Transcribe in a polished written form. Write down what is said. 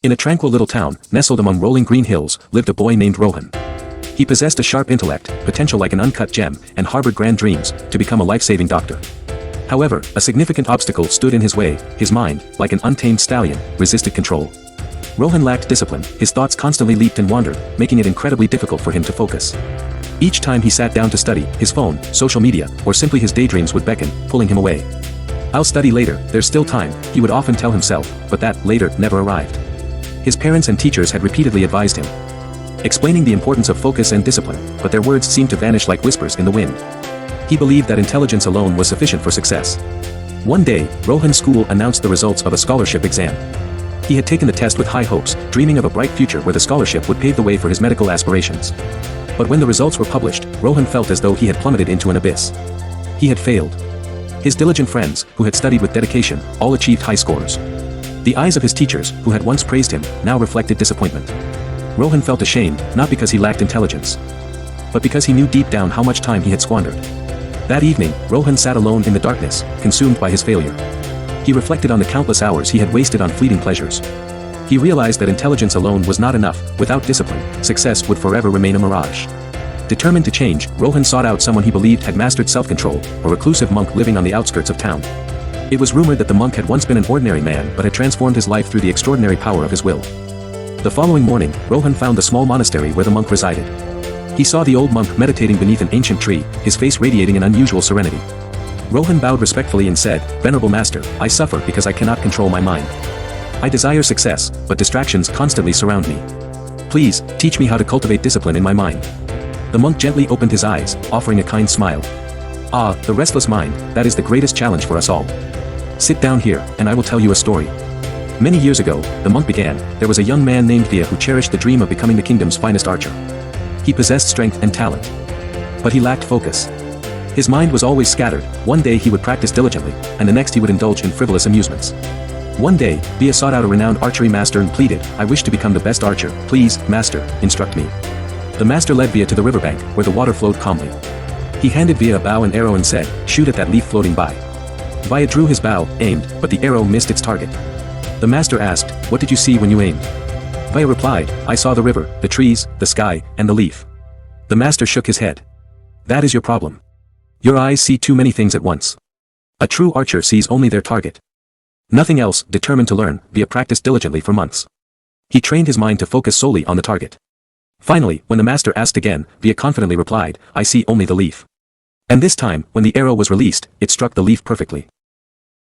In a tranquil little town, nestled among rolling green hills, lived a boy named Rohan. He possessed a sharp intellect, potential like an uncut gem, and harbored grand dreams to become a life-saving doctor. However, a significant obstacle stood in his way. His mind, like an untamed stallion, resisted control. Rohan lacked discipline, his thoughts constantly leaped and wandered, making it incredibly difficult for him to focus. Each time he sat down to study, his phone, social media, or simply his daydreams would beckon, pulling him away. "I'll study later, there's still time," he would often tell himself, but that later never arrived. His parents and teachers had repeatedly advised him, explaining the importance of focus and discipline, but their words seemed to vanish like whispers in the wind. He believed that intelligence alone was sufficient for success. One day, Rohan's school announced the results of a scholarship exam. He had taken the test with high hopes, dreaming of a bright future where the scholarship would pave the way for his medical aspirations. But when the results were published, Rohan felt as though he had plummeted into an abyss. He had failed. His diligent friends, who had studied with dedication, all achieved high scores. The eyes of his teachers, who had once praised him, now reflected disappointment. Rohan felt ashamed, not because he lacked intelligence, but because he knew deep down how much time he had squandered. That evening, Rohan sat alone in the darkness, consumed by his failure. He reflected on the countless hours he had wasted on fleeting pleasures. He realized that intelligence alone was not enough. Without discipline, success would forever remain a mirage. Determined to change, Rohan sought out someone he believed had mastered self-control, a reclusive monk living on the outskirts of town. It was rumored that the monk had once been an ordinary man but had transformed his life through the extraordinary power of his will. The following morning, Rohan found the small monastery where the monk resided. He saw the old monk meditating beneath an ancient tree, his face radiating an unusual serenity. Rohan bowed respectfully and said, "Venerable master, I suffer because I cannot control my mind. I desire success, but distractions constantly surround me. Please, teach me how to cultivate discipline in my mind." The monk gently opened his eyes, offering a kind smile. "Ah, the restless mind, that is the greatest challenge for us all. Sit down here, and I will tell you a story." Many years ago, the monk began, there was a young man named Via who cherished the dream of becoming the kingdom's finest archer. He possessed strength and talent, but he lacked focus. His mind was always scattered. One day he would practice diligently, and the next he would indulge in frivolous amusements. One day, Via sought out a renowned archery master and pleaded, "I wish to become the best archer. Please, master, instruct me." The master led Via to the riverbank, where the water flowed calmly. He handed Via a bow and arrow and said, "Shoot at that leaf floating by." Via drew his bow, aimed, but the arrow missed its target. The master asked, "What did you see when you aimed?" Via replied, "I saw the river, the trees, the sky, and the leaf." The master shook his head. "That is your problem. Your eyes see too many things at once. A true archer sees only their target." Nothing else. Determined to learn, Via practiced diligently for months. He trained his mind to focus solely on the target. Finally, when the master asked again, Via confidently replied, "I see only the leaf." And this time, when the arrow was released, it struck the leaf perfectly.